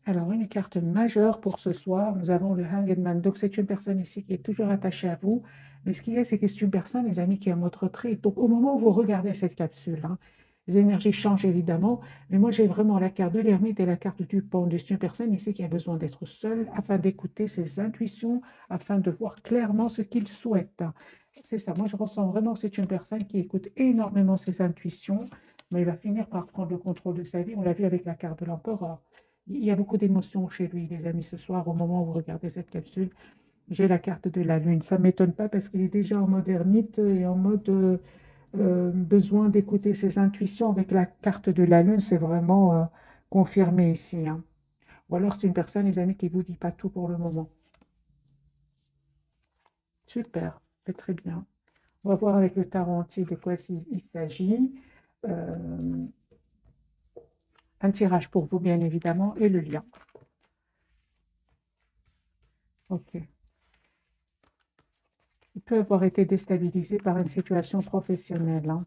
Alors, une carte majeure pour ce soir, nous avons le Hanged Man. Donc, c'est une personne ici qui est toujours attachée à vous. Mais ce qu'il y a, c'est que c'est une personne, les amis, qui est en mode retrait. Donc, au moment où vous regardez cette capsule, hein, les énergies changent évidemment. Mais moi, j'ai vraiment la carte de l'ermite et la carte du pendu. C'est une personne ici qui a besoin d'être seule afin d'écouter ses intuitions, afin de voir clairement ce qu'il souhaite. C'est ça. Moi, je ressens vraiment que c'est une personne qui écoute énormément ses intuitions, mais il va finir par prendre le contrôle de sa vie. On l'a vu avec la carte de l'empereur. Il y a beaucoup d'émotions chez lui, les amis, ce soir, au moment où vous regardez cette capsule. J'ai la carte de la Lune. Ça ne m'étonne pas parce qu'il est déjà en mode ermite et en mode besoin d'écouter ses intuitions. Avec la carte de la Lune, c'est vraiment confirmé ici, hein. Ou alors c'est une personne, les amis, qui ne vous dit pas tout pour le moment. Super, c'est très bien. On va voir avec le tarot entier de quoi il s'agit. Euh, un tirage pour vous, bien évidemment, et le lien. OK. Il peut avoir été déstabilisé par une situation professionnelle, hein,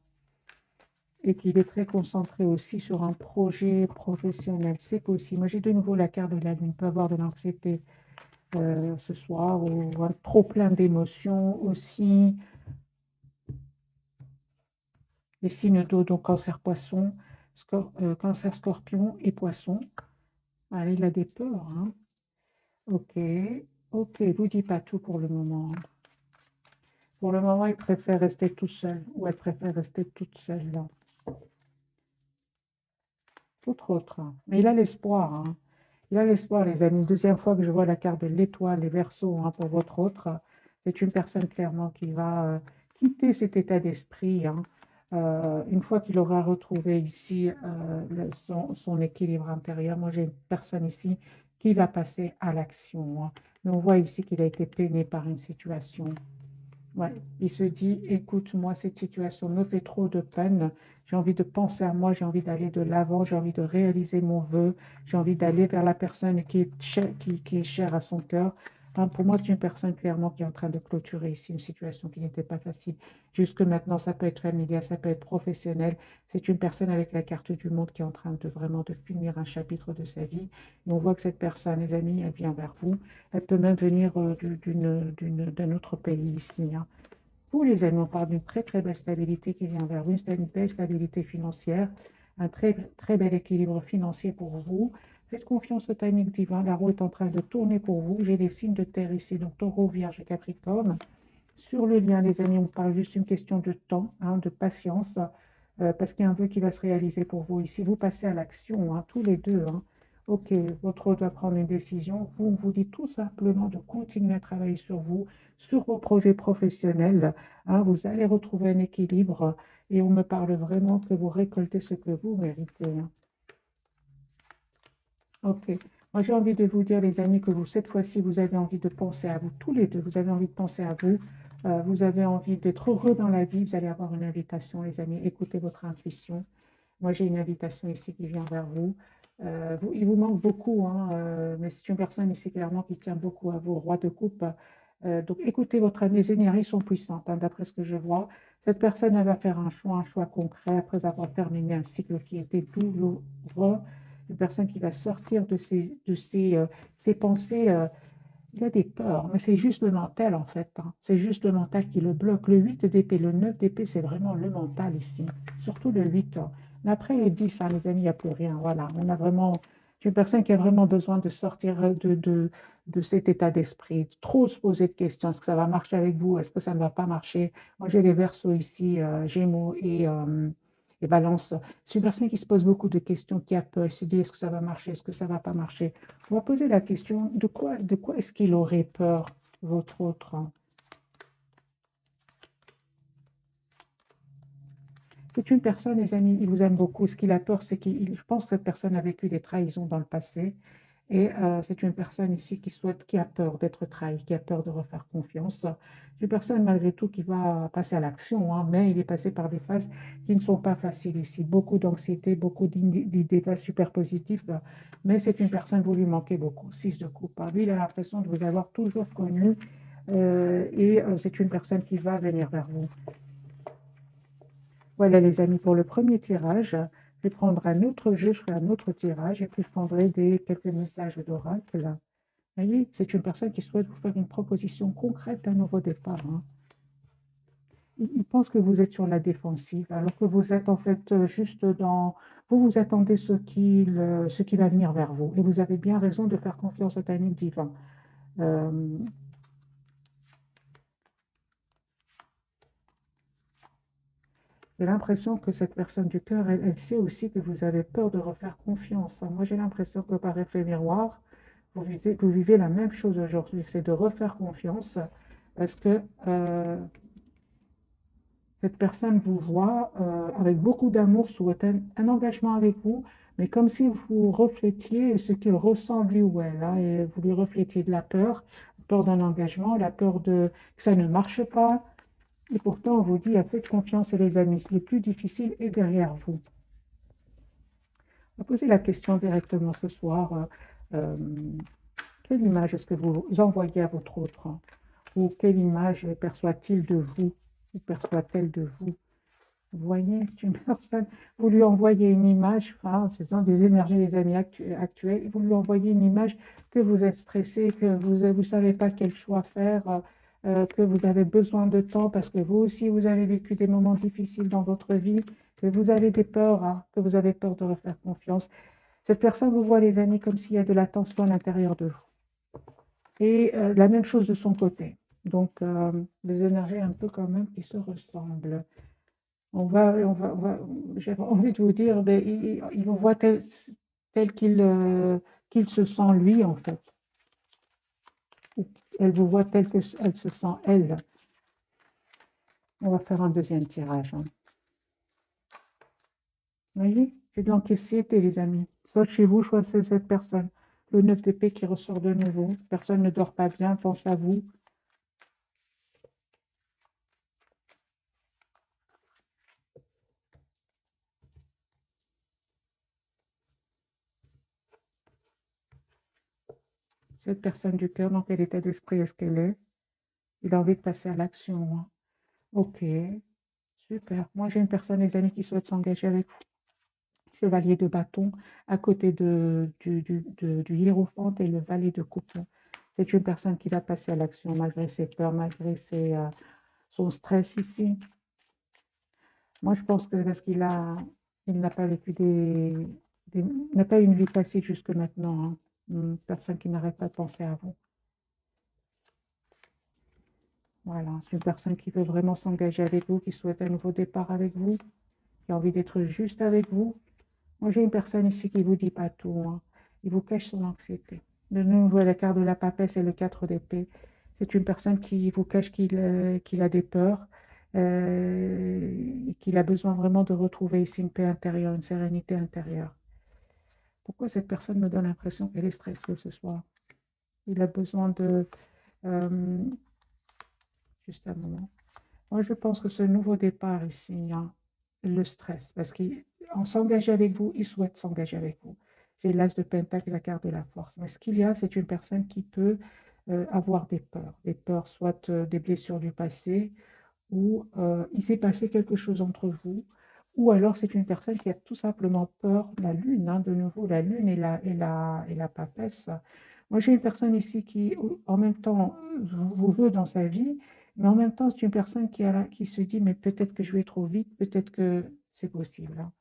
et qu'il est très concentré aussi sur un projet professionnel. C'est possible. Moi, j'ai de nouveau la carte de la Lune. Il peut avoir de l'anxiété ce soir ou un trop plein d'émotions aussi. Les signes d'eau, donc cancer, poisson, cancer, scorpion et poisson. Allez, il a des peurs, hein. Ok, ok, je vous dis pas tout pour le moment, hein. Pour le moment, il préfère rester tout seul ou elle préfère rester toute seule là. Autre. Mais il a l'espoir, hein. Il a l'espoir, les amis. Deuxième fois que je vois la carte de l'étoile, les Verseaux, hein, pour votre autre. C'est une personne clairement qui va quitter cet état d'esprit, hein, une fois qu'il aura retrouvé ici son équilibre intérieur. Moi, j'ai une personne ici qui va passer à l'action, hein. Mais on voit ici qu'il a été peiné par une situation. Ouais, il se dit, écoute, moi, cette situation me fait trop de peine. J'ai envie de penser à moi, j'ai envie d'aller de l'avant, j'ai envie de réaliser mon vœu, j'ai envie d'aller vers la personne qui est chère à son cœur. Hein, pour moi, c'est une personne clairement qui est en train de clôturer ici une situation qui n'était pas facile. Jusque maintenant, ça peut être familial, ça peut être professionnel. C'est une personne avec la carte du monde qui est en train de vraiment de finir un chapitre de sa vie. Et on voit que cette personne, les amis, elle vient vers vous. Elle peut même venir d'un autre pays ici, hein. Vous, les amis, on parle d'une très très belle stabilité qui vient vers vous, une belle stabilité financière, un très très bel équilibre financier pour vous. Faites confiance au timing divin, la roue est en train de tourner pour vous. J'ai des signes de terre ici, donc taureau, vierge et capricorne. Sur le lien, les amis, on parle juste une question de temps, hein, de patience, parce qu'il y a un vœu qui va se réaliser pour vous ici. Vous passez à l'action, hein, tous les deux, hein. Ok, votre autre doit prendre une décision. Vous, on vous dit tout simplement de continuer à travailler sur vous, sur vos projets professionnels, hein. Vous allez retrouver un équilibre et on me parle vraiment que vous récoltez ce que vous méritez, hein. Ok. Moi, j'ai envie de vous dire, les amis, que vous, cette fois-ci, vous avez envie de penser à vous, tous les deux, vous avez envie de penser à vous, vous avez envie d'être heureux dans la vie, vous allez avoir une invitation, les amis, écoutez votre intuition. Moi, j'ai une invitation ici qui vient vers vous. Il vous manque beaucoup, hein, mais c'est une personne ici clairement qui tient beaucoup à vous, roi de coupe. Donc, écoutez votre âme, les énergies sont puissantes, hein, d'après ce que je vois. Cette personne, elle va faire un choix concret après avoir terminé un cycle qui était douloureux. Une personne qui va sortir ses pensées. Il a des peurs, mais c'est juste le mental en fait, hein. C'est juste le mental qui le bloque. Le 8 d'épée, le 9 d'épée, c'est vraiment le mental ici. Surtout le 8, hein. Mais après les 10, hein, les amis, il n'y a plus rien. Voilà, on a vraiment. C'est une personne qui a vraiment besoin de sortir de cet état d'esprit. Trop se poser de questions. Est-ce que ça va marcher avec vous? Est-ce que ça ne va pas marcher? Moi, j'ai les Verseaux ici, Gémeaux et Balance. C'est une personne qui se pose beaucoup de questions, qui a peur. Elle se dit, est-ce que ça va marcher? Est-ce que ça ne va pas marcher? On va poser la question, de quoi est-ce qu'il aurait peur, votre autre, hein? C'est une personne, les amis, il vous aime beaucoup. Ce qu'il a peur, c'est je pense que cette personne a vécu des trahisons dans le passé. Et c'est une personne ici qui a peur d'être trahie, qui a peur de refaire confiance. C'est une personne, malgré tout, qui va passer à l'action, hein, mais il est passé par des phases qui ne sont pas faciles ici. Beaucoup d'anxiété, beaucoup d'idées pas super positives. Mais c'est une personne, vous lui manquez beaucoup. Six de coupe, hein. Lui, il a l'impression de vous avoir toujours connu. Et c'est une personne qui va venir vers vous. Voilà les amis pour le premier tirage. Je vais prendre un autre jeu, je ferai un autre tirage, et puis je prendrai quelques messages d'oracle. Vous voyez, c'est une personne qui souhaite vous faire une proposition concrète d'un nouveau départ, hein. Il pense que vous êtes sur la défensive, alors que vous êtes en fait juste dans... vous attendez ce qui va venir vers vous. Et vous avez bien raison de faire confiance au timing divin. Euh, j'ai l'impression que cette personne du cœur, elle sait aussi que vous avez peur de refaire confiance. Moi, j'ai l'impression que par effet miroir, vous vivez la même chose aujourd'hui, c'est de refaire confiance parce que cette personne vous voit avec beaucoup d'amour, souhaite un engagement avec vous, mais comme si vous reflétiez ce qu'il ressent lui ou elle, hein, et vous lui reflétiez de la peur d'un engagement, la peur que ça ne marche pas. Et pourtant, on vous dit, faites confiance et les amis, le plus difficile est derrière vous. On va poser la question directement ce soir. Euh, quelle image est-ce que vous envoyez à votre autre, hein? Ou quelle image perçoit-il de vous? Ou perçoit-elle de vous? Vous voyez, c'est une personne, vous lui envoyez une image, enfin, ce sont des énergies des amis actuels, vous lui envoyez une image que vous êtes stressé, que vous ne savez pas quel choix faire, que vous avez besoin de temps parce que vous aussi, vous avez vécu des moments difficiles dans votre vie, que vous avez des peurs, hein, que vous avez peur de refaire confiance. Cette personne vous voit, les amis, comme s'il y a de la tension à l'intérieur de vous. Et la même chose de son côté. Donc, des énergies un peu quand même qui se ressemblent. J'ai envie de vous dire, mais il vous voit tel qu'il se sent lui, en fait. Elle vous voit tel qu'elle se sent elle. On va faire un deuxième tirage, hein. Vous voyez, j'ai de l'anxiété, les amis. Soit chez vous, soit c'est cette personne. Le 9 d'épée qui ressort de nouveau. Personne ne dort pas bien, pense à vous. Cette personne du cœur, dans quel état d'esprit est-ce qu'elle est? Il a envie de passer à l'action, hein. Ok, super. Moi, j'ai une personne, les amis, qui souhaite s'engager avec vous. Chevalier de bâton à côté du hiérophant et le valet de coupe. C'est une personne qui va passer à l'action malgré ses peurs, malgré son stress ici. Moi, je pense que parce il n'a pas vécu il n'a pas eu une vie facile jusque maintenant, hein. Une personne qui n'arrête pas de penser à vous. Voilà, c'est une personne qui veut vraiment s'engager avec vous, qui souhaite un nouveau départ avec vous, qui a envie d'être juste avec vous. Moi, j'ai une personne ici qui ne vous dit pas tout, hein. Il vous cache son anxiété. De nouveau, la carte de la papesse et le 4 d'épée. C'est une personne qui vous cache qu'il a des peurs, et qu'il a besoin vraiment de retrouver ici une paix intérieure, une sérénité intérieure. Pourquoi cette personne me donne l'impression qu'elle est stressée ce soir? Il a besoin de... euh, juste un moment. Moi, je pense que ce nouveau départ ici, hein, le stress, parce qu'en s'engager avec vous, il souhaite s'engager avec vous. J'ai l'as de Pentacle et la carte de la force. Mais ce qu'il y a, c'est une personne qui peut avoir des peurs, soit des blessures du passé, ou il s'est passé quelque chose entre vous, ou alors c'est une personne qui a tout simplement peur de la lune, hein, de nouveau, la lune et la papesse. Moi, j'ai une personne ici qui, en même temps, vous veut dans sa vie, mais en même temps, c'est une personne qui se dit, mais peut-être que je vais trop vite, peut-être que c'est possible, hein.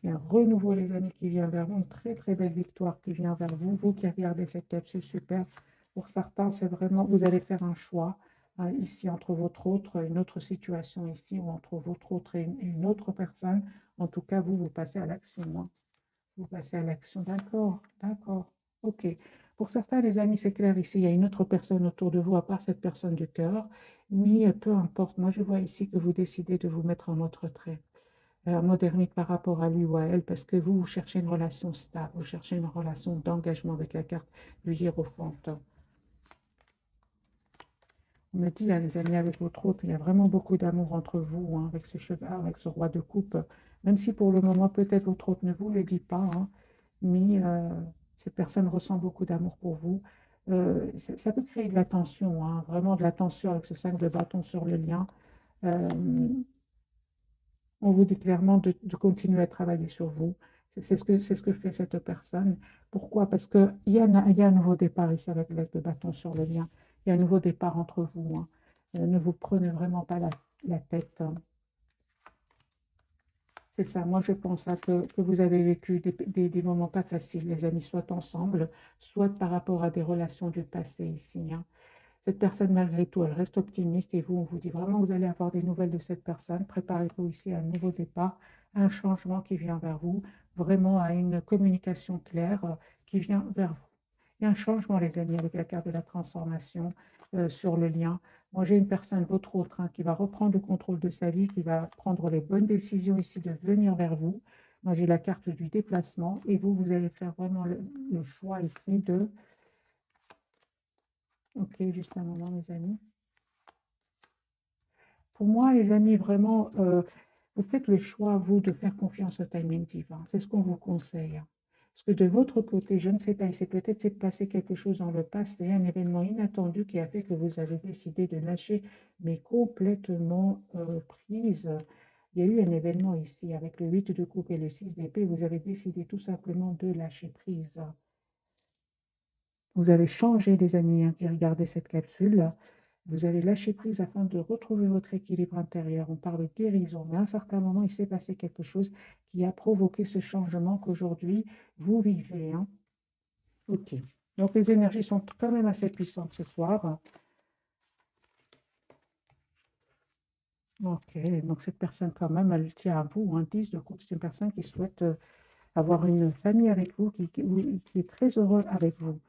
Il y a un renouveau, les amis, qui vient vers vous, une très très belle victoire qui vient vers vous. Vous qui regardez cette capsule, super. Pour certains, c'est vraiment, vous allez faire un choix, hein, ici entre votre autre, une autre situation ici, ou entre votre autre et une autre personne. En tout cas, vous passez à l'action, hein. Vous passez à l'action, d'accord, d'accord, ok. Pour certains, les amis, c'est clair, ici, il y a une autre personne autour de vous, à part cette personne du cœur, mais peu importe. Moi, je vois ici que vous décidez de vous mettre en mode retrait, en mode ermite par rapport à lui ou à elle, parce que vous cherchez une relation stable, vous cherchez une relation d'engagement avec la carte du hiérophant. On me dit, hein, les amis, avec votre autre, il y a vraiment beaucoup d'amour entre vous, hein, avec ce cheval, avec ce roi de coupe, même si pour le moment, peut-être votre autre ne vous le dit pas, hein, mais cette personne ressent beaucoup d'amour pour vous. Ça peut créer de la tension, hein, vraiment de la tension avec ce 5 de bâton sur le lien. Euh, On vous dit clairement de continuer à travailler sur vous. C'est ce que fait cette personne. Pourquoi? Parce qu'il y a un nouveau départ ici avec l'As de bâton sur le lien. Il y a un nouveau départ entre vous, hein. Ne vous prenez vraiment pas la tête, hein. C'est ça, moi je pense hein, que vous avez vécu des moments pas faciles, les amis, soit ensemble, soit par rapport à des relations du passé ici, hein. Cette personne, malgré tout, elle reste optimiste et vous, on vous dit vraiment, vous allez avoir des nouvelles de cette personne. Préparez-vous ici à un nouveau départ, à un changement qui vient vers vous, vraiment à une communication claire qui vient vers vous. Il y a un changement, les amis, avec la carte de la transformation sur le lien. Moi, j'ai une personne, votre autre, hein, qui va reprendre le contrôle de sa vie, qui va prendre les bonnes décisions ici de venir vers vous. Moi, j'ai la carte du déplacement et vous, vous allez faire vraiment le choix ici de... Ok, juste un moment, mes amis. Pour moi, les amis, vraiment, vous faites le choix, vous, de faire confiance au timing divin. C'est ce qu'on vous conseille. Parce que de votre côté, je ne sais pas, il s'est peut-être passé quelque chose dans le passé, un événement inattendu qui a fait que vous avez décidé de lâcher, mais complètement prise. Il y a eu un événement ici avec le 8 de coupe et le 6 d'épée. Vous avez décidé tout simplement de lâcher prise. Vous avez changé, les amis, hein, qui regardaient cette capsule. Vous avez lâché prise afin de retrouver votre équilibre intérieur. On parle de guérison, mais à un certain moment, il s'est passé quelque chose qui a provoqué ce changement qu'aujourd'hui, vous vivez, hein. Ok. Donc, les énergies sont quand même assez puissantes ce soir. Ok. Donc, cette personne, quand même, elle tient à vous. Un 10 de coupe, c'est une personne qui souhaite avoir une famille avec vous, qui est très heureux avec vous.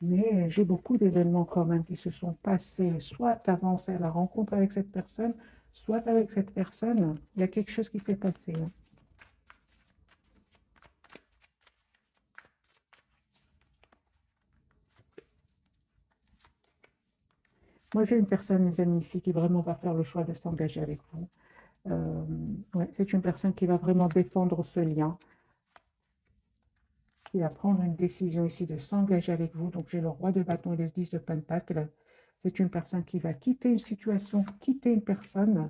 Mais j'ai beaucoup d'événements quand même qui se sont passés, soit avant la rencontre avec cette personne, soit avec cette personne, il y a quelque chose qui s'est passé, hein. Moi, j'ai une personne, mes amis, ici, qui vraiment va faire le choix de s'engager avec vous. Euh, ouais, c'est une personne qui va vraiment défendre ce lien, qui va prendre une décision ici de s'engager avec vous. Donc, j'ai le roi de bâton et le 10 de pentacle. C'est une personne qui va quitter une situation, quitter une personne.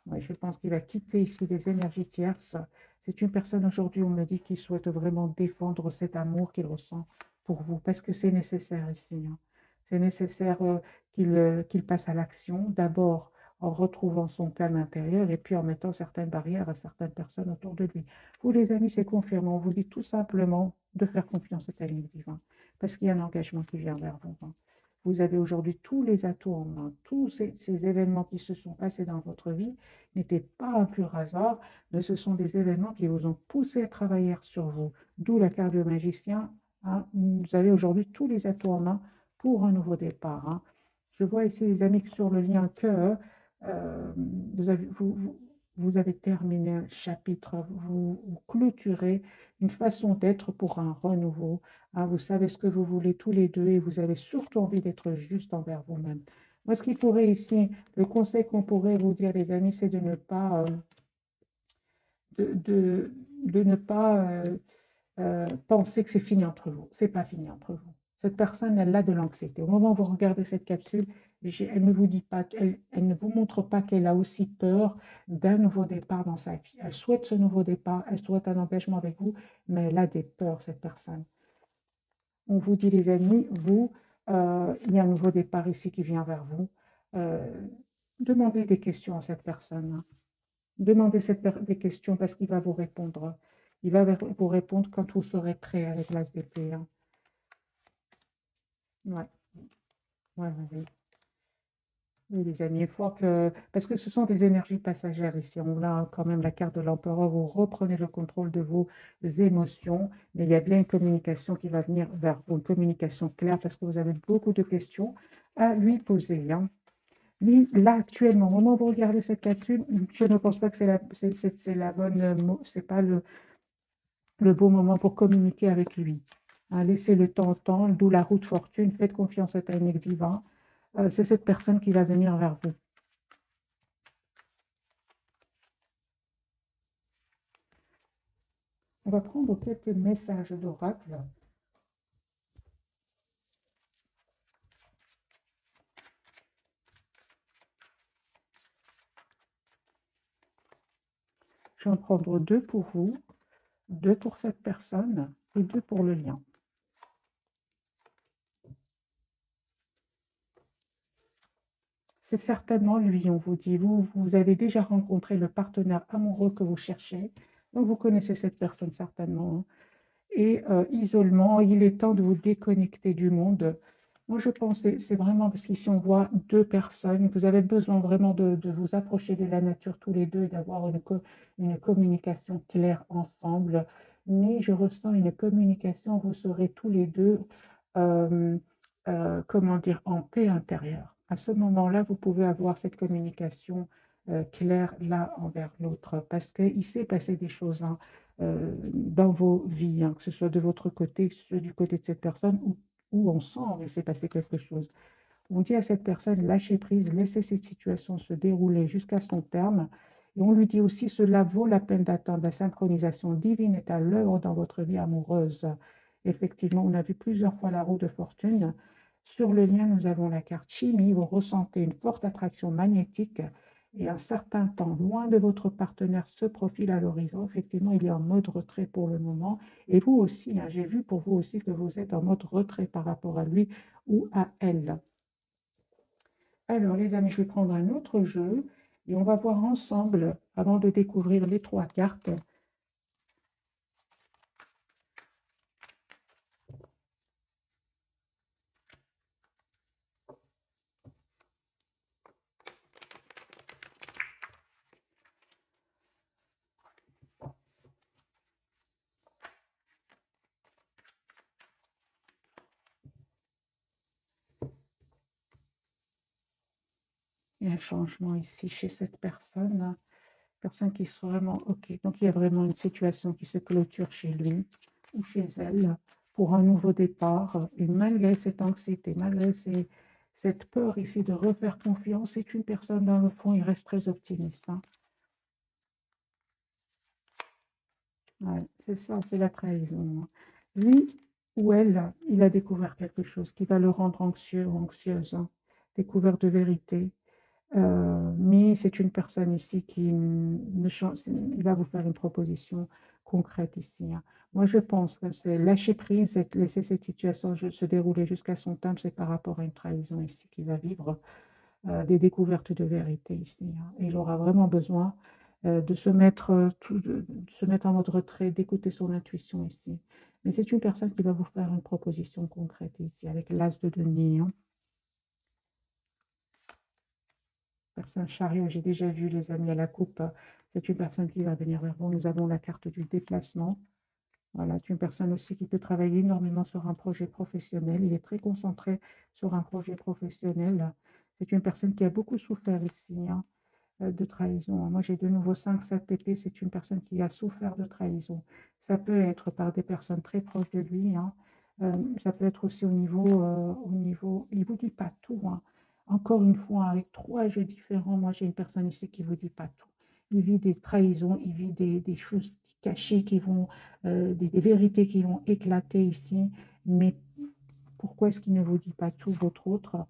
Ouais, je pense qu'il va quitter ici les énergies tierces. C'est une personne aujourd'hui, on me dit, qui souhaite vraiment défendre cet amour qu'il ressent pour vous, parce que c'est nécessaire ici, hein. C'est nécessaire qu'il passe à l'action, d'abord en retrouvant son calme intérieur et puis en mettant certaines barrières à certaines personnes autour de lui. Vous, les amis, c'est confirmé. On vous dit tout simplement de faire confiance au timing divin, parce qu'il y a un engagement qui vient vers vous, hein. Vous avez aujourd'hui tous les atouts en main, tous ces événements qui se sont passés dans votre vie n'étaient pas un pur hasard, mais ce sont des événements qui vous ont poussé à travailler sur vous. D'où la carte du magicien, hein. Vous avez aujourd'hui tous les atouts en main pour un nouveau départ, hein. Je vois ici, les amis, sur le lien que vous avez, vous avez terminé un chapitre, vous clôturez une façon d'être pour un renouveau, hein. Vous savez ce que vous voulez tous les deux et vous avez surtout envie d'être juste envers vous-même. Moi, ce qui pourrait ici, le conseil qu'on pourrait vous dire, les amis, c'est de ne pas, de, de- de ne pas penser que c'est fini entre vous. C'est pas fini entre vous. Cette personne, elle a de l'anxiété. Au moment où vous regardez cette capsule, elle ne vous dit pas, elle ne vous montre pas qu'elle a aussi peur d'un nouveau départ dans sa vie. Elle souhaite ce nouveau départ, elle souhaite un engagement avec vous, mais elle a des peurs, cette personne. On vous dit, les amis, vous, il y a un nouveau départ ici qui vient vers vous. Euh, Demandez des questions à cette personne, hein. Demandez des questions parce qu'il va vous répondre. Il va vous répondre quand vous serez prêt avec l'as d'épée, hein. Ouais, ouais, ouais, ouais. Oui, les amis, il faut que... Parce que ce sont des énergies passagères ici. On a quand même la carte de l'empereur. Vous reprenez le contrôle de vos émotions. Mais il y a bien une communication qui va venir vers vous, une communication claire parce que vous avez beaucoup de questions à lui poser, hein. Lui, là, actuellement, au moment où vous regardez cette capsule, je ne pense pas que c'est la bonne, c'est pas le beau moment pour communiquer avec lui, hein. Laissez le temps au temps, d'où la route fortune. Faites confiance au timing divin. C'est cette personne qui va venir vers vous. On va prendre quelques messages d'oracle. Je vais en prendre 2 pour vous, 2 pour cette personne et 2 pour le lien. C'est certainement lui, on vous dit. Vous avez déjà rencontré le partenaire amoureux que vous cherchez, donc vous connaissez cette personne certainement, hein. Et isolement, il est temps de vous déconnecter du monde. Moi, je pense que c'est vraiment parce qu'ici, on voit 2 personnes. Vous avez besoin vraiment de vous approcher de la nature tous les 2 et d'avoir une communication claire ensemble. Mais je ressens une communication, vous serez tous les 2, comment dire, en paix intérieure. À ce moment-là, vous pouvez avoir cette communication claire l'un envers l'autre parce qu'il s'est passé des choses, hein, dans vos vies, hein, que ce soit de votre côté, que ce soit du côté de cette personne, ou ensemble, il s'est passé quelque chose. On dit à cette personne, lâchez prise, laissez cette situation se dérouler jusqu'à son terme. Et on lui dit aussi, cela vaut la peine d'attendre. La synchronisation divine est à l'œuvre dans votre vie amoureuse. Effectivement, on a vu plusieurs fois la roue de fortune. Sur le lien, nous avons la carte chimie. Vous ressentez une forte attraction magnétique et un certain temps loin de votre partenaire se profile à l'horizon. Effectivement, il est en mode retrait pour le moment. Et vous aussi, hein, j'ai vu pour vous aussi que vous êtes en mode retrait par rapport à lui ou à elle. Alors, les amis, je vais prendre un autre jeu et on va voir ensemble, avant de découvrir les 3 cartes. Il y a un changement ici chez cette personne, personne qui est vraiment OK. Donc, il y a vraiment une situation qui se clôture chez lui ou chez elle pour un nouveau départ. Et malgré cette anxiété, malgré cette peur ici de refaire confiance, c'est une personne, dans le fond, il reste très optimiste, hein. Ouais, c'est ça, c'est la trahison, hein. Lui ou elle, il a découvert quelque chose qui va le rendre anxieux ou anxieuse, hein. Découvert de vérité. Mais c'est une personne ici qui ne change, il va vous faire une proposition concrète ici, hein. Moi, je pense que c'est lâcher prise, c'est laisser cette situation se dérouler jusqu'à son terme, c'est par rapport à une trahison ici qu'il va vivre, des découvertes de vérité ici, hein. Et il aura vraiment besoin de se mettre, de se mettre en mode retrait, d'écouter son intuition ici. Mais c'est une personne qui va vous faire une proposition concrète ici, avec l'as de denier, hein. Personne chariot, j'ai déjà vu les amis à la coupe. C'est une personne qui va venir vers vous. Nous avons la carte du déplacement. Voilà, c'est une personne aussi qui peut travailler énormément sur un projet professionnel. Il est très concentré sur un projet professionnel. C'est une personne qui a beaucoup souffert ici, hein, de trahison, hein. Moi, j'ai de nouveau 5-7 épées. C'est une personne qui a souffert de trahison. Ça peut être par des personnes très proches de lui, hein. Ça peut être aussi il ne vous dit pas tout, hein. Encore une fois, avec 3 jeux différents, moi, j'ai une personne ici qui ne vous dit pas tout. Il vit des trahisons, il vit des choses cachées des vérités qui vont éclater ici. Mais pourquoi est-ce qu'il ne vous dit pas tout, votre autre?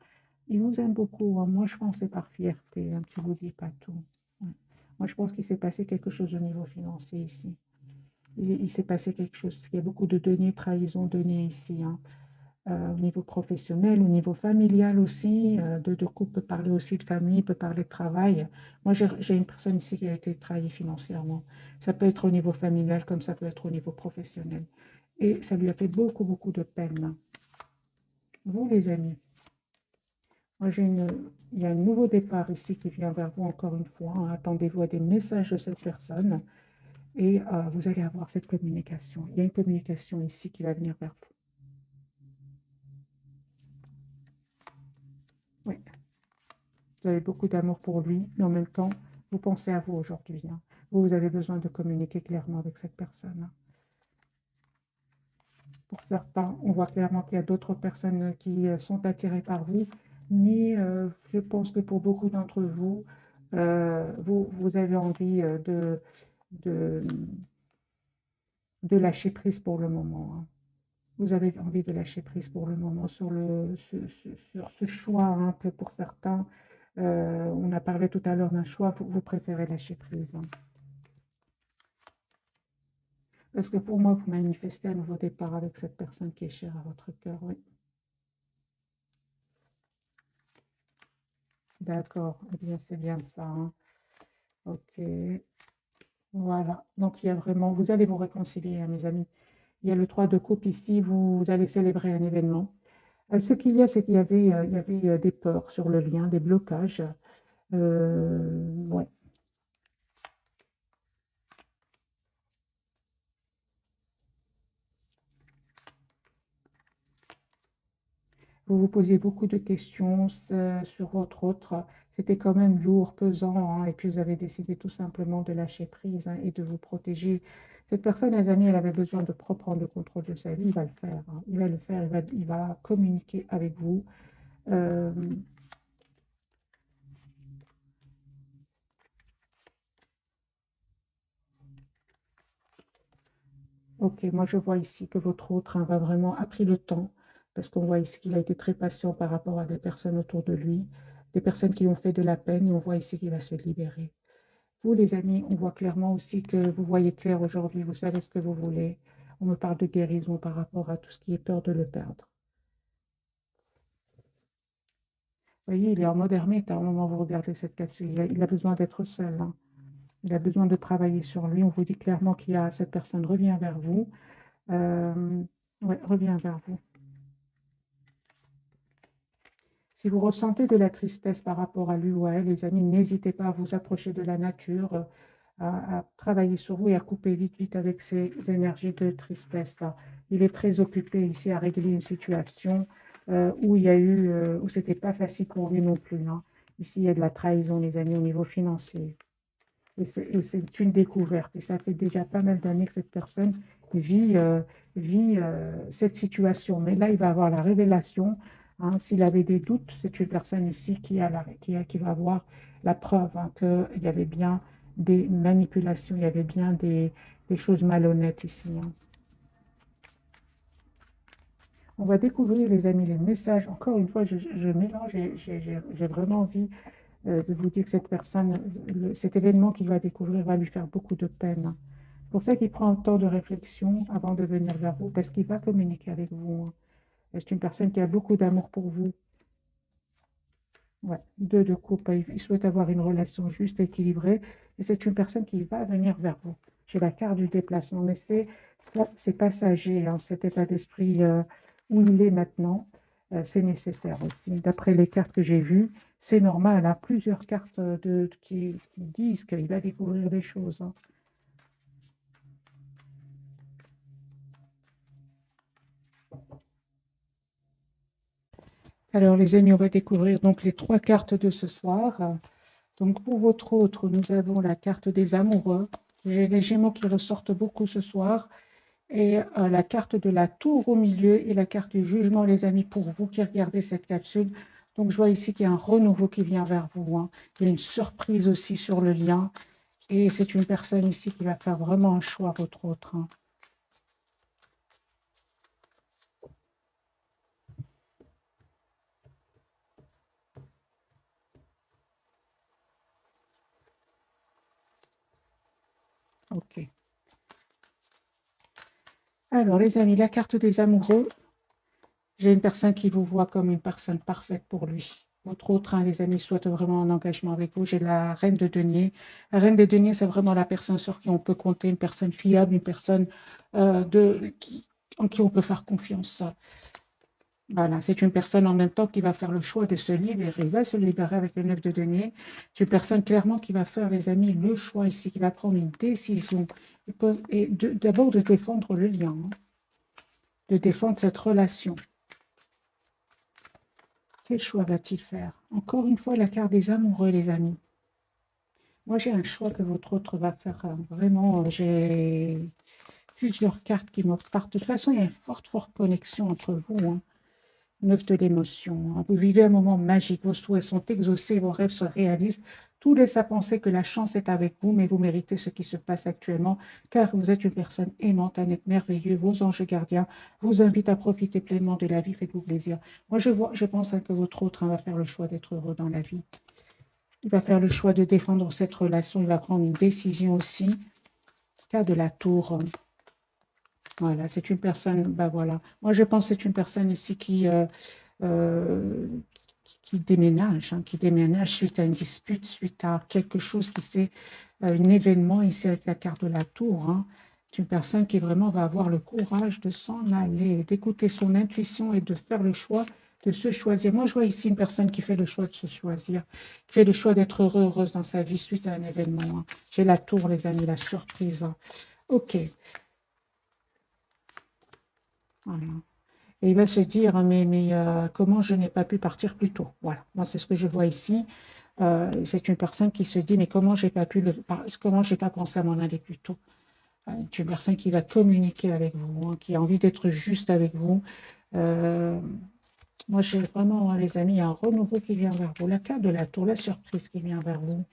Il vous aime beaucoup, hein. Moi, je pense que c'est par fierté, hein, qu'il ne vous dit pas tout. Ouais. Moi, je pense qu'il s'est passé quelque chose au niveau financier ici. Il s'est passé quelque chose, parce qu'il y a beaucoup de deniers, trahison, deniers ici, hein. Au niveau professionnel, au niveau familial aussi, de couple peut parler aussi de famille, peut parler de travail. Moi, j'ai une personne ici qui a été trahie financièrement. Ça peut être au niveau familial comme ça peut être au niveau professionnel. Et ça lui a fait beaucoup, beaucoup de peine. Vous, les amis, moi, il y a un nouveau départ ici qui vient vers vous encore une fois, hein. Attendez-vous à des messages de cette personne et vous allez avoir cette communication. Il y a une communication ici qui va venir vers vous. Oui, vous avez beaucoup d'amour pour lui, mais en même temps, vous pensez à vous aujourd'hui, hein. Vous avez besoin de communiquer clairement avec cette personne, hein. Pour certains, on voit clairement qu'il y a d'autres personnes qui sont attirées par vous, mais je pense que pour beaucoup d'entre vous, vous avez envie de, de lâcher prise pour le moment, hein. Vous avez envie de lâcher prise pour le moment sur ce choix, hein, que pour certains, on a parlé tout à l'heure d'un choix, vous préférez lâcher prise, hein. Parce que pour moi, vous manifestez un nouveau départ avec cette personne qui est chère à votre cœur, oui. D'accord, eh bien, c'est bien ça, hein. Ok, voilà. Donc, il y a vraiment, vous allez vous réconcilier, hein, mes amis. Il y a le 3 de coupe ici, vous allez célébrer un événement. Ce qu'il y a, c'est qu'il y avait, des peurs sur le lien, des blocages. Ouais. Vous vous posiez beaucoup de questions sur votre autre. C'était quand même lourd, pesant, hein, et puis vous avez décidé tout simplement de lâcher prise, hein, et de vous protéger. Cette personne, les amis, elle avait besoin de reprendre le contrôle de sa vie. Il va le faire, hein. Il va le faire. Il va communiquer avec vous. Euh, ok, moi je vois ici que votre autre, hein, va vraiment a pris le temps, parce qu'on voit ici qu'il a été très patient par rapport à des personnes autour de lui, des personnes qui lui ont fait de la peine, et on voit ici qu'il va se libérer. Vous, les amis, on voit clairement aussi que vous voyez clair aujourd'hui, vous savez ce que vous voulez. On me parle de guérison par rapport à tout ce qui est peur de le perdre. Vous voyez, il est en mode ermite, à un moment où vous regardez cette capsule. Il a besoin d'être seul, hein. Il a besoin de travailler sur lui. On vous dit clairement qu'il y a cette personne revient vers vous. Euh, ouais, revient vers vous. Si vous ressentez de la tristesse par rapport à lui ou à elle, les amis, n'hésitez pas à vous approcher de la nature, à travailler sur vous et à couper vite, vite avec ces énergies de tristesse là. Il est très occupé ici à régler une situation où il y a eu, où c'était pas facile pour lui non plus, hein. Ici, il y a de la trahison, les amis, au niveau financier. Et c'est une découverte. Et ça fait déjà pas mal d'années que cette personne vit, cette situation. Mais là, il va avoir la révélation, hein. S'il avait des doutes, c'est une personne ici qui va avoir la preuve, hein, qu'il y avait bien des manipulations, il y avait bien des choses malhonnêtes ici, hein. On va découvrir, les amis, les messages. Encore une fois, je mélange et j'ai vraiment envie de vous dire que cette personne, cet événement qu'il va découvrir va lui faire beaucoup de peine. C'est pour ça qu'il prend un temps de réflexion avant de venir vers vous, parce qu'il va communiquer avec vous, hein. C'est une personne qui a beaucoup d'amour pour vous. Ouais. Deux de coupe, il souhaite avoir une relation juste, équilibrée, et c'est une personne qui va venir vers vous. J'ai la carte du déplacement, mais c'est passager, hein, cet état d'esprit où il est maintenant. C'est nécessaire aussi. D'après les cartes que j'ai vues, c'est normal, hein, plusieurs cartes qui disent qu'il va découvrir des choses, hein. Alors, les amis, on va découvrir donc les trois cartes de ce soir. Donc, pour votre autre, nous avons la carte des amoureux. J'ai les Gémeaux qui ressortent beaucoup ce soir. Et la carte de la tour au milieu et la carte du jugement, les amis, pour vous qui regardez cette capsule. Donc, je vois ici qu'il y a un renouveau qui vient vers vous, hein. Il y a une surprise aussi sur le lien. Et c'est une personne ici qui va faire vraiment un choix, votre autre, hein. OK. Alors, les amis, la carte des amoureux. J'ai une personne qui vous voit comme une personne parfaite pour lui. Votre autre, hein, les amis, souhaite vraiment un engagement avec vous. J'ai la reine de denier. La reine des deniers, c'est vraiment la personne sur qui on peut compter, une personne fiable, une personne en qui on peut faire confiance. Voilà, c'est une personne en même temps qui va faire le choix de se libérer. Il va se libérer avec le 9 de denier. C'est une personne clairement qui va faire, les amis, le choix ici, qui va prendre une décision. Et d'abord de défendre le lien, hein, de défendre cette relation. Quel choix va-t-il faire? Encore une fois, la carte des amoureux, les amis. Moi, j'ai un choix que votre autre va faire, hein. Vraiment, j'ai plusieurs cartes qui me partent. De toute façon, il y a une forte, forte connexion entre vous, hein. Neuf de l'émotion, hein. Vous vivez un moment magique. Vos souhaits sont exaucés, vos rêves se réalisent. Tout laisse à penser que la chance est avec vous, mais vous méritez ce qui se passe actuellement, car vous êtes une personne aimante, un être merveilleux. Vos anges gardiens vous invitent à profiter pleinement de la vie. Faites-vous plaisir. Moi, je pense, hein, que votre autre, hein, va faire le choix d'être heureux dans la vie. Il va faire le choix de défendre cette relation. Il va prendre une décision aussi. Cas de la tour. Voilà, c'est une personne, ben voilà. Moi, je pense que c'est une personne ici euh, qui déménage, hein, qui déménage suite à une dispute, suite à quelque chose qui s'est, un événement ici avec la carte de la tour, hein. C'est une personne qui vraiment va avoir le courage de s'en aller, d'écouter son intuition et de faire le choix de se choisir. Moi, je vois ici une personne qui fait le choix de se choisir, qui fait le choix d'être heureuse dans sa vie suite à un événement, hein. J'ai la tour, les amis, la surprise, hein. Ok, voilà. Et il va se dire, mais comment je n'ai pas pu partir plus tôt? Voilà, moi c'est ce que je vois ici. C'est une personne qui se dit, mais comment j'ai pas pu comment j'ai pas pensé à m'en aller plus tôt? C'est une personne qui va communiquer avec vous, hein, qui a envie d'être juste avec vous. Euh, Moi j'ai vraiment, hein, les amis, un renouveau qui vient vers vous. La carte de la tour, la surprise qui vient vers vous.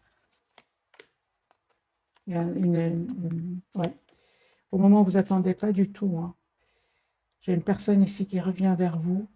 Il y a ouais, au moment où vous attendez pas du tout, hein. J'ai une personne ici qui revient vers vous,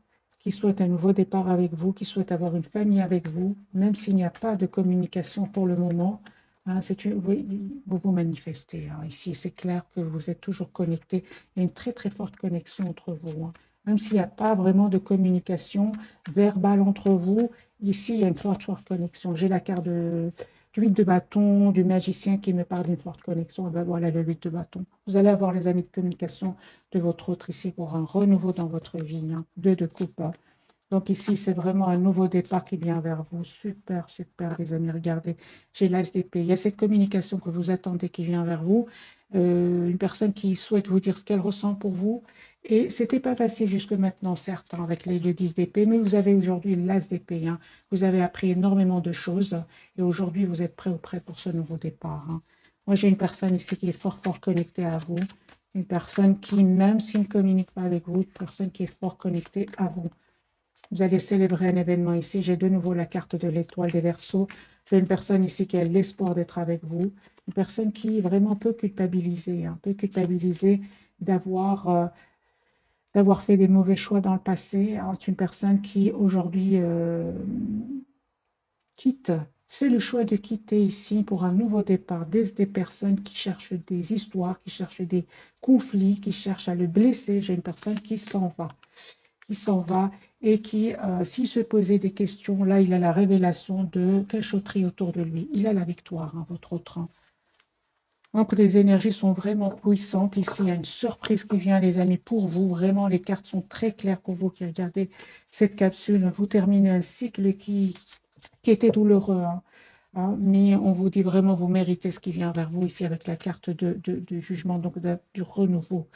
qui souhaite un nouveau départ avec vous, qui souhaite avoir une famille avec vous, même s'il n'y a pas de communication pour le moment. Hein, oui, vous vous manifestez, hein. Ici, c'est clair que vous êtes toujours connectés. Il y a une très très forte connexion entre vous, hein. Même s'il n'y a pas vraiment de communication verbale entre vous, ici, il y a une forte, forte connexion. J'ai la carte du 8 de bâton, du magicien qui me parle d'une forte connexion. Et ben voilà le 8 de bâton. Vous allez avoir les amis de communication de votre autre ici pour un renouveau dans votre vie, hein. 2 de coupe, hein. Donc ici, c'est vraiment un nouveau départ qui vient vers vous. Super, super, les amis. Regardez, j'ai l'As d'épée. Il y a cette communication que vous attendez qui vient vers vous. Une personne qui souhaite vous dire ce qu'elle ressent pour vous. Et c'était pas facile jusque maintenant, certes, hein, avec le 10 d'épée, mais vous avez aujourd'hui l'As d'épée, hein. Vous avez appris énormément de choses et aujourd'hui, vous êtes prêt ou prêt pour ce nouveau départ, hein. Moi, j'ai une personne ici qui est fort, fort connectée à vous. Une personne qui, même s'il ne communique pas avec vous, une personne qui est fort connectée à vous. Vous allez célébrer un événement ici. J'ai de nouveau la carte de l'étoile des Verseaux. J'ai une personne ici qui a l'espoir d'être avec vous. Une personne qui vraiment peut culpabiliser, hein, peut culpabiliser d'avoir d'avoir fait des mauvais choix dans le passé, hein. C'est une personne qui aujourd'hui quitte, fait le choix de quitter ici pour un nouveau départ. Des personnes qui cherchent des histoires, qui cherchent des conflits, qui cherchent à le blesser. J'ai une personne qui s'en va et qui, s'il se posait des questions, là, il a la révélation de cachotterie autour de lui. Il a la victoire, hein, votre autre, hein. Donc, les énergies sont vraiment puissantes. Ici, il y a une surprise qui vient, les amis, pour vous. Vraiment, les cartes sont très claires pour vous qui regardez cette capsule. Vous terminez un cycle qui était douloureux, hein, hein, mais on vous dit vraiment, vous méritez ce qui vient vers vous ici avec la carte de jugement, donc du renouveau.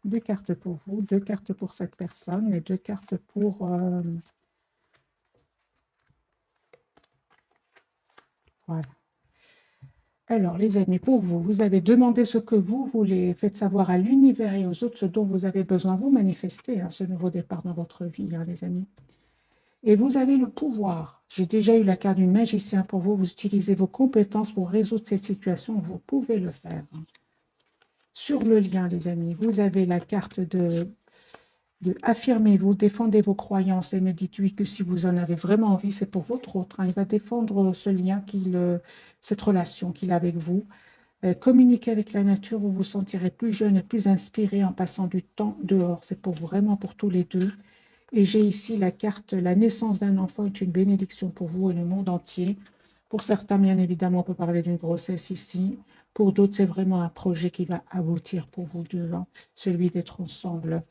Deux cartes pour vous, deux cartes pour cette personne et deux cartes pour... voilà. Alors, les amis, pour vous, vous avez demandé ce que vous voulez, faites savoir à l'univers et aux autres ce dont vous avez besoin. Vous manifestez, hein, ce nouveau départ dans votre vie, hein, les amis. Et vous avez le pouvoir. J'ai déjà eu la carte du magicien pour vous. Vous utilisez vos compétences pour résoudre cette situation. Vous pouvez le faire, hein. Sur le lien, les amis, vous avez la carte de affirmez-vous, défendez vos croyances et ne dites oui que si vous en avez vraiment envie, c'est pour votre autre, hein. Il va défendre ce lien, cette relation qu'il a avec vous. Communiquez avec la nature, vous vous sentirez plus jeune et plus inspiré en passant du temps dehors. C'est pour vraiment pour tous les deux. Et j'ai ici la carte, la naissance d'un enfant est une bénédiction pour vous et le monde entier. Pour certains, bien évidemment, on peut parler d'une grossesse ici. Pour d'autres, c'est vraiment un projet qui va aboutir pour vous deux, hein, celui d'être ensemble.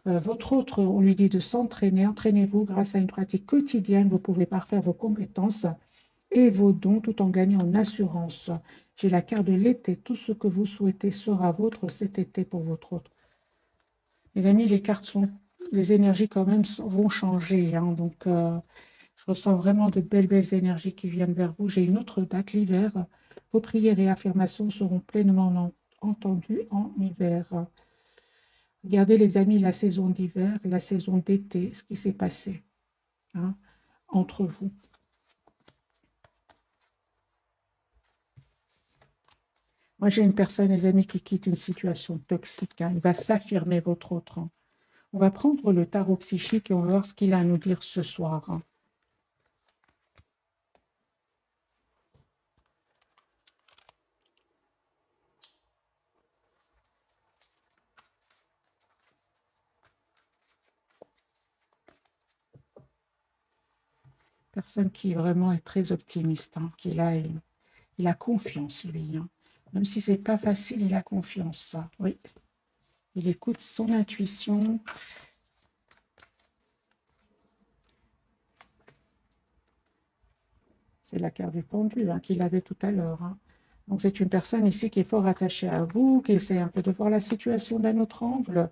Votre autre, on lui dit de s'entraîner. Entraînez-vous grâce à une pratique quotidienne. Vous pouvez parfaire vos compétences et vos dons tout en gagnant en assurance. J'ai la carte de l'été. Tout ce que vous souhaitez sera vôtre cet été pour votre autre. Les amis, les énergies quand même vont changer, hein. Donc, je ressens vraiment de belles, belles énergies qui viennent vers vous. J'ai une autre date, l'hiver. Vos prières et affirmations seront pleinement entendues en hiver. Regardez les amis, la saison d'hiver, la saison d'été, ce qui s'est passé, hein, entre vous. Moi, j'ai une personne, les amis, qui quitte une situation toxique, hein. Il va s'affirmer, votre autre, hein. On va prendre le tarot psychique et on va voir ce qu'il a à nous dire ce soir, hein. Personne qui vraiment est très optimiste, hein, il a confiance, lui, hein. Même si c'est pas facile, il a confiance, ça. Oui, il écoute son intuition. C'est la carte du pendu, hein, qu'il avait tout à l'heure, hein. Donc, c'est une personne ici qui est fort attachée à vous, qui essaie un peu de voir la situation d'un autre angle.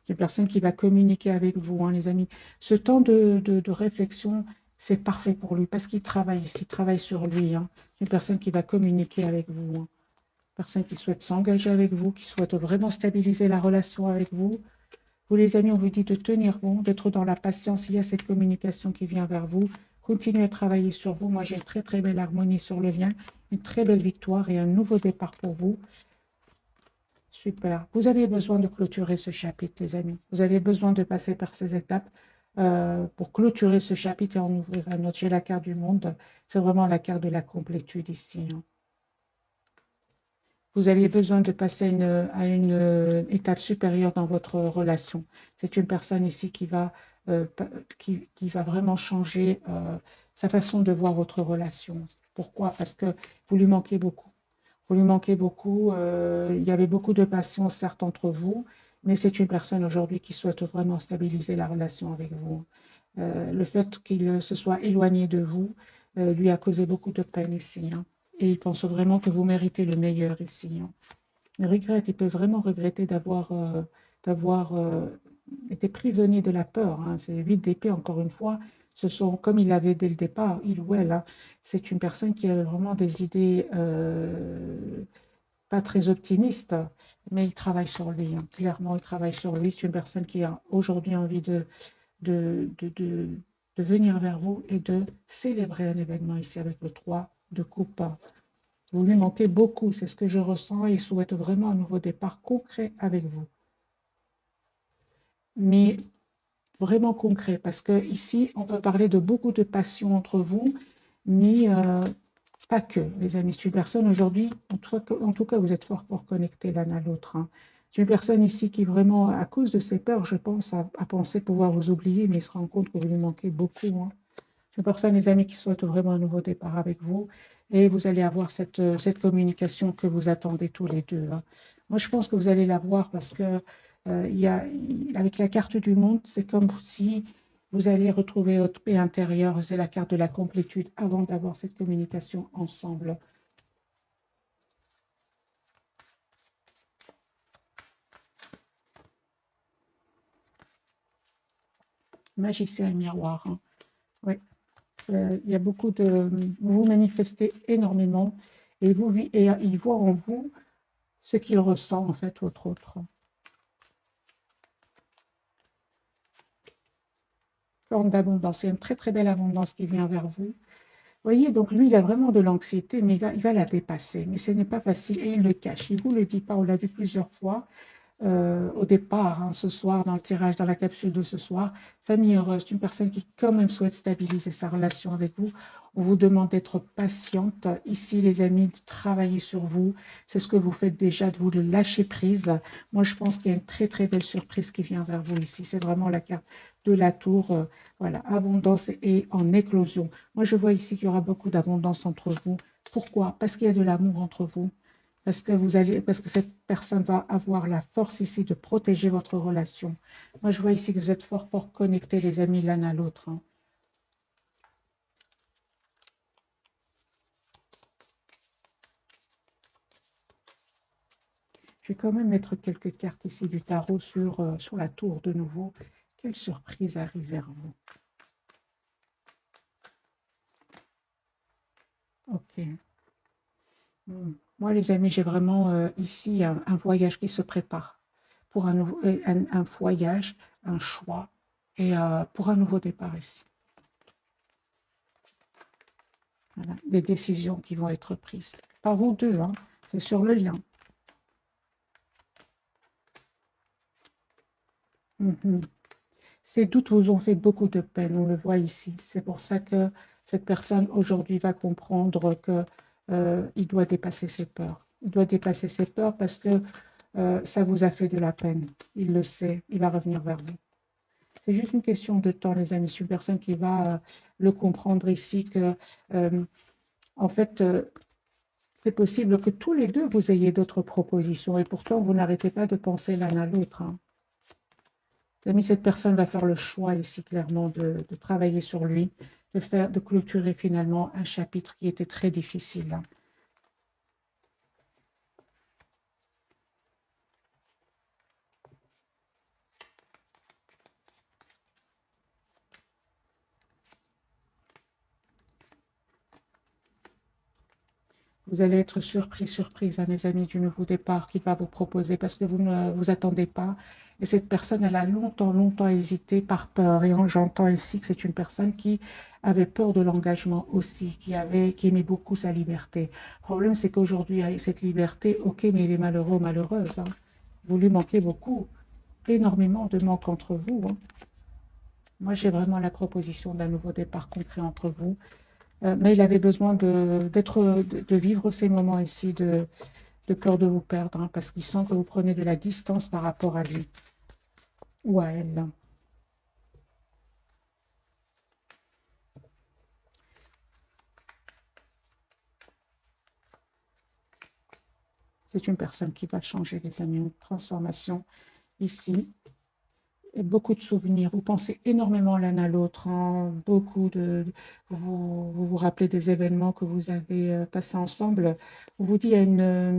C'est une personne qui va communiquer avec vous, hein, les amis. Ce temps de réflexion, c'est parfait pour lui parce qu'il travaille ici, il travaille sur lui, hein. C'est une personne qui va communiquer avec vous, hein. Personne qui souhaite s'engager avec vous, qui souhaite vraiment stabiliser la relation avec vous. Vous, les amis, on vous dit de tenir bon, d'être dans la patience. Il y a cette communication qui vient vers vous. Continuez à travailler sur vous. Moi, j'ai une très, très belle harmonie sur le lien, une très belle victoire et un nouveau départ pour vous. Super. Vous avez besoin de clôturer ce chapitre, les amis. Vous avez besoin de passer par ces étapes pour clôturer ce chapitre et en ouvrir un autre. J'ai la carte du monde. C'est vraiment la carte de la complétude ici, hein. Vous aviez besoin de passer à une étape supérieure dans votre relation. C'est une personne ici qui va vraiment changer sa façon de voir votre relation. Pourquoi? Parce que vous lui manquez beaucoup. Vous lui manquez beaucoup. Il y avait beaucoup de passion, certes, entre vous, mais c'est une personne aujourd'hui qui souhaite vraiment stabiliser la relation avec vous. Le fait qu'il se soit éloigné de vous lui a causé beaucoup de peine ici, hein. Et il pense vraiment que vous méritez le meilleur ici, hein. Il regrette, il peut vraiment regretter d'avoir été prisonnier de la peur, hein. C'est 8 d'épée, encore une fois. Ce sont, comme il l'avait dès le départ, il ou elle, hein, c'est une personne qui avait vraiment des idées pas très optimistes, mais il travaille sur lui, hein. Clairement, il travaille sur lui. C'est une personne qui a aujourd'hui envie de, de, de, de venir vers vous et de célébrer un événement ici avec le 3 de coupe. Vous lui manquez beaucoup, c'est ce que je ressens, et il souhaite vraiment un nouveau départ concret avec vous. Mais vraiment concret, parce que ici, on peut parler de beaucoup de passion entre vous, mais pas que, les amis. C'est une personne aujourd'hui, en tout cas, vous êtes fort, fort connectés l'un à l'autre, hein. C'est une personne ici qui vraiment, à cause de ses peurs, je pense, a pensé pouvoir vous oublier, mais il se rend compte que vous lui manquez beaucoup, hein. C'est une personne, les amis, qui souhaite vraiment un nouveau départ avec vous, et vous allez avoir cette communication que vous attendez tous les deux, hein. Moi, je pense que vous allez l'avoir parce que avec la carte du monde, c'est comme si vous allez retrouver votre paix intérieure. C'est la carte de la complétude avant d'avoir cette communication ensemble. Magicien et miroir, hein. Oui, il y a beaucoup de... Vous manifestez énormément et il voit en vous ce qu'il ressent, en fait, votre autre. Forme d'abondance, c'est une très très belle abondance qui vient vers vous. Vous voyez, donc lui, il a vraiment de l'anxiété, mais il va la dépasser. Mais ce n'est pas facile et il le cache. Il ne vous le dit pas, on l'a vu plusieurs fois au départ, hein, ce soir, dans le tirage, dans la capsule de ce soir. Famille heureuse, une personne qui quand même souhaite stabiliser sa relation avec vous. On vous demande d'être patiente. Ici, les amis, de travailler sur vous. C'est ce que vous faites déjà, de vous le lâcher prise. Moi, je pense qu'il y a une très, très belle surprise qui vient vers vous ici. C'est vraiment la carte de la tour. Voilà, abondance et en éclosion. Moi, je vois ici qu'il y aura beaucoup d'abondance entre vous. Pourquoi? Parce qu'il y a de l'amour entre vous. Parce que cette personne va avoir la force ici de protéger votre relation. Moi, je vois ici que vous êtes fort, fort connectés, les amis, l'un à l'autre, hein. Je vais quand même mettre quelques cartes ici du tarot sur la tour de nouveau. Quelle surprise arrive vers vous. Ok. Moi, les amis, j'ai vraiment ici un voyage qui se prépare. Pour un voyage, un choix et pour un nouveau départ ici. Voilà, des décisions qui vont être prises. Par vous deux, hein, c'est sur le lien. Mhm. Ces doutes vous ont fait beaucoup de peine, on le voit ici. C'est pour ça que cette personne aujourd'hui va comprendre que il doit dépasser ses peurs. Il doit dépasser ses peurs parce que ça vous a fait de la peine. Il le sait, il va revenir vers vous. C'est juste une question de temps, les amis. C'est une personne qui va le comprendre ici que, euh, en fait, c'est possible que tous les deux vous ayez d'autres propositions et pourtant vous n'arrêtez pas de penser l'un à l'autre, hein. Mais cette personne va faire le choix ici clairement de travailler sur lui, de clôturer finalement un chapitre qui était très difficile, hein. Vous allez être surpris, surprise, hein, mes amis, du nouveau départ qu'il va vous proposer parce que vous ne vous attendez pas. Et cette personne, elle a longtemps, longtemps hésité par peur. Et j'entends ici que c'est une personne qui avait peur de l'engagement aussi, qui aimait beaucoup sa liberté. Le problème, c'est qu'aujourd'hui, avec cette liberté, ok, mais il est malheureux, malheureuse, hein. Vous lui manquez beaucoup, énormément de manque entre vous, hein. Moi, j'ai vraiment la proposition d'un nouveau départ concret entre vous. Mais il avait besoin de vivre ces moments ici de peur de vous perdre, hein, parce qu'il sent que vous prenez de la distance par rapport à lui ou à elle. C'est une personne qui va changer, les amis, une transformation ici. Et beaucoup de souvenirs. Vous pensez énormément l'un à l'autre, hein, vous vous rappelez des événements que vous avez passés ensemble. Vous vous dites, il y a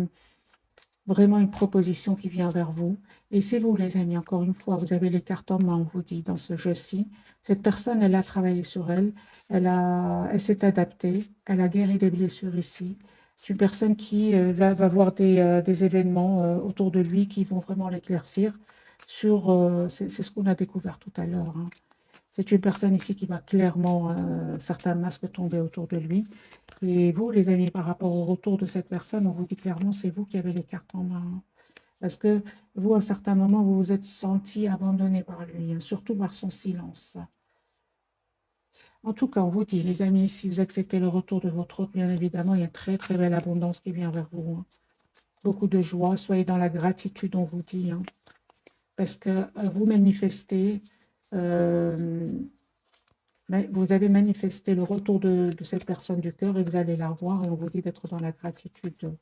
vraiment une proposition qui vient vers vous. Et c'est vous, les amis, encore une fois, vous avez les cartes en main, on vous dit, dans ce jeu-ci. Cette personne, elle a travaillé sur elle, elle s'est adaptée, elle a guéri des blessures ici. C'est une personne qui va voir des événements autour de lui qui vont vraiment l'éclaircir c'est ce qu'on a découvert tout à l'heure, hein. C'est une personne ici qui va clairement, certains masques tomber autour de lui. Et vous, les amis, par rapport au retour de cette personne, on vous dit clairement, c'est vous qui avez les cartes en main, hein. Parce que vous, à un certain moment, vous vous êtes senti abandonné par lui, hein, surtout par son silence. En tout cas, on vous dit, les amis, si vous acceptez le retour de votre hôte, bien évidemment, il y a une très, très belle abondance qui vient vers vous, hein. Beaucoup de joie, soyez dans la gratitude, on vous dit, hein, parce que vous manifestez, euh, vous avez manifesté le retour de cette personne du cœur et vous allez la voir et on vous dit d'être dans la gratitude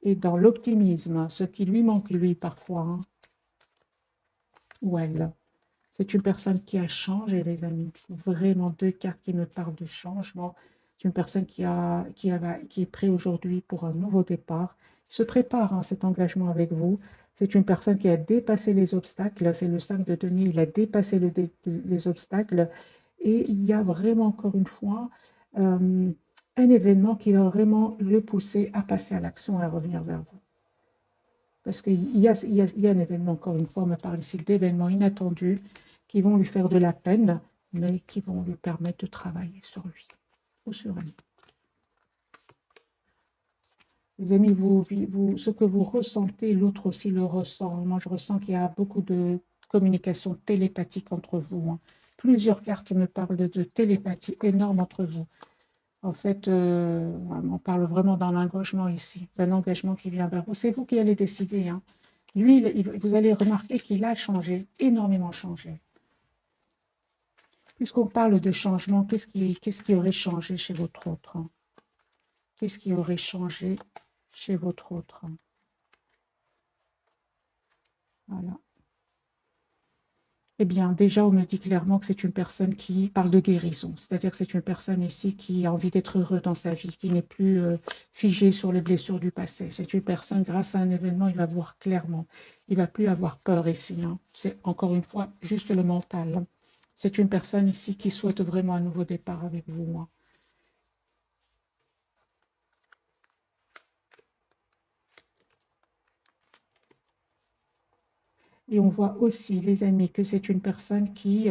et dans l'optimisme, ce qui lui manque lui parfois, hein, ou elle. C'est une personne qui a changé, les amis. Vraiment deux cartes qui me parlent de changement. C'est une personne qui est prête aujourd'hui pour un nouveau départ. Il se prépare à cet engagement avec vous. C'est une personne qui a dépassé les obstacles. C'est le 5 de denier. Il a dépassé les obstacles. Et il y a vraiment, encore une fois, un événement qui va vraiment le pousser à passer à l'action et à revenir vers vous. Parce qu'il y a un événement, encore une fois, on me parle ici d'événements inattendus qui vont lui faire de la peine, mais qui vont lui permettre de travailler sur lui ou sur elle. Les amis, ce que vous ressentez, l'autre aussi le ressent. Moi, je ressens qu'il y a beaucoup de communication télépathique entre vous, hein. Plusieurs cartes me parlent de télépathie énorme entre vous. En fait, on parle vraiment d'un engagement ici, d'un engagement qui vient vers vous. C'est vous qui allez décider, hein. Lui, vous allez remarquer qu'il a changé, énormément changé. Puisqu'on parle de changement, qu'est-ce qui aurait changé chez votre autre, hein? Qu'est-ce qui aurait changé chez votre autre, hein? Voilà. Eh bien, déjà, on me dit clairement que c'est une personne qui parle de guérison. C'est-à-dire que c'est une personne ici qui a envie d'être heureux dans sa vie, qui n'est plus figée sur les blessures du passé. C'est une personne, grâce à un événement, il va voir clairement. Il ne va plus avoir peur ici, hein. C'est encore une fois juste le mental, hein. C'est une personne ici qui souhaite vraiment un nouveau départ avec vous, hein. Et on voit aussi, les amis, que c'est une personne qui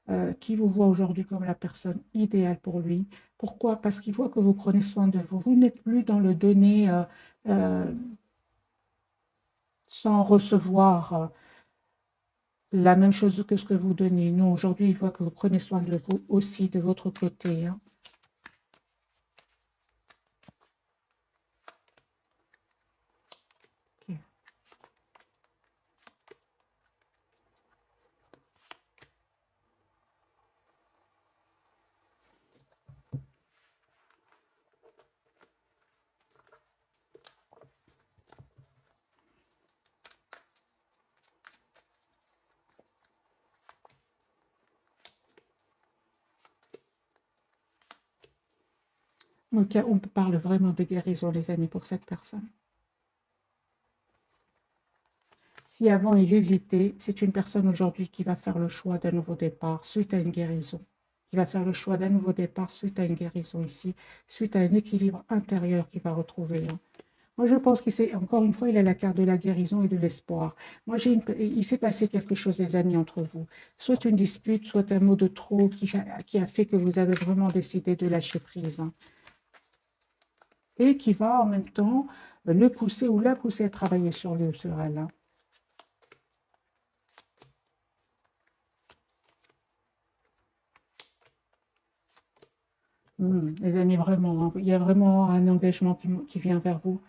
vous voit aujourd'hui comme la personne idéale pour lui. Pourquoi? Parce qu'il voit que vous prenez soin de vous. Vous n'êtes plus dans le donner euh, sans recevoir. La même chose que ce que vous donnez. Non, aujourd'hui, il faut que vous prenez soin de vous aussi, de votre côté, hein. Ok. Ok, on parle vraiment de guérison, les amis, pour cette personne. Si avant il hésitait, c'est une personne aujourd'hui qui va faire le choix d'un nouveau départ suite à une guérison. Qui va faire le choix d'un nouveau départ suite à une guérison ici, suite à un équilibre intérieur qu'il va retrouver, hein. Moi, je pense qu'il s'est, encore une fois, il a la carte de la guérison et de l'espoir. Moi, il s'est passé quelque chose, les amis, entre vous. Soit une dispute, soit un mot de trop qui a fait que vous avez vraiment décidé de lâcher prise, hein. Et qui va en même temps le pousser ou la pousser à travailler sur elle, hein. Les amis, vraiment, hein, il y a vraiment un engagement qui vient vers vous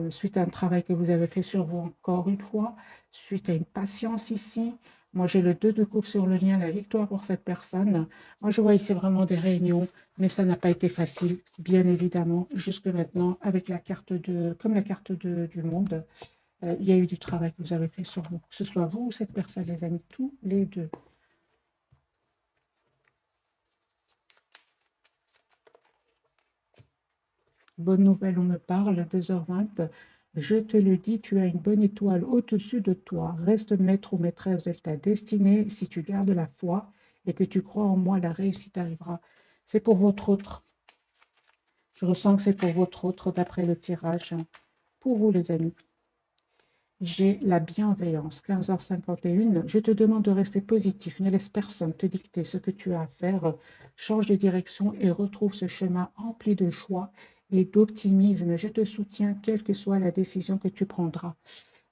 suite à un travail que vous avez fait sur vous encore une fois, suite à une patience ici. Moi, j'ai le 2 de coupe sur le lien, la victoire pour cette personne. Moi, je vois ici vraiment des réunions, mais ça n'a pas été facile, bien évidemment, jusque maintenant, avec la carte comme la carte du monde. Il y a eu du travail que vous avez fait sur vous, que ce soit vous ou cette personne, les amis, tous les deux. Bonne nouvelle, on me parle, 2h20. Je te le dis, tu as une bonne étoile au-dessus de toi. Reste maître ou maîtresse de ta destinée. Si tu gardes la foi et que tu crois en moi, la réussite arrivera. C'est pour votre autre. Je ressens que c'est pour votre autre d'après le tirage. Pour vous, les amis. J'ai la bienveillance, 15h51. Je te demande de rester positif. Ne laisse personne te dicter ce que tu as à faire. Change de direction et retrouve ce chemin empli de joie et d'optimisme. Je te soutiens, quelle que soit la décision que tu prendras.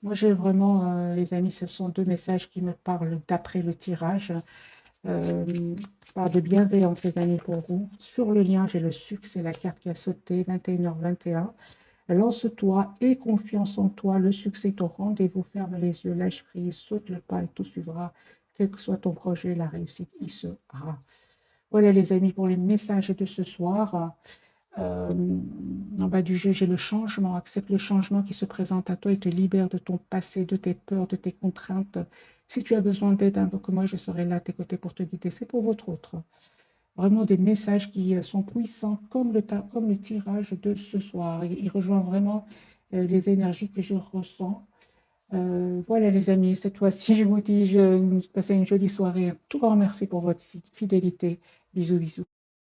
Moi, j'ai vraiment, les amis, ce sont deux messages qui me parlent d'après le tirage. Je parle de bienveillance, les amis, pour vous. Sur le lien, j'ai le succès, la carte qui a sauté, 21h21. Lance-toi et confiance en toi. Le succès est au rendez-vous. Ferme les yeux, lâche prise, saute le pas et tout suivra. Quel que soit ton projet, la réussite y sera. Voilà les amis pour les messages de ce soir. Euh, En bas du jeu, j'ai le changement. Accepte le changement qui se présente à toi et te libère de ton passé, de tes peurs, de tes contraintes. Si tu as besoin d'aide, invoque-moi, je serai là à tes côtés pour te guider. C'est pour votre autre. Vraiment des messages qui sont puissants comme le tirage de ce soir. Il rejoint vraiment les énergies que je ressens. Voilà les amis, cette fois-ci, je vous dis, passez une jolie soirée. Un tout grand merci pour votre fidélité. Bisous, bisous.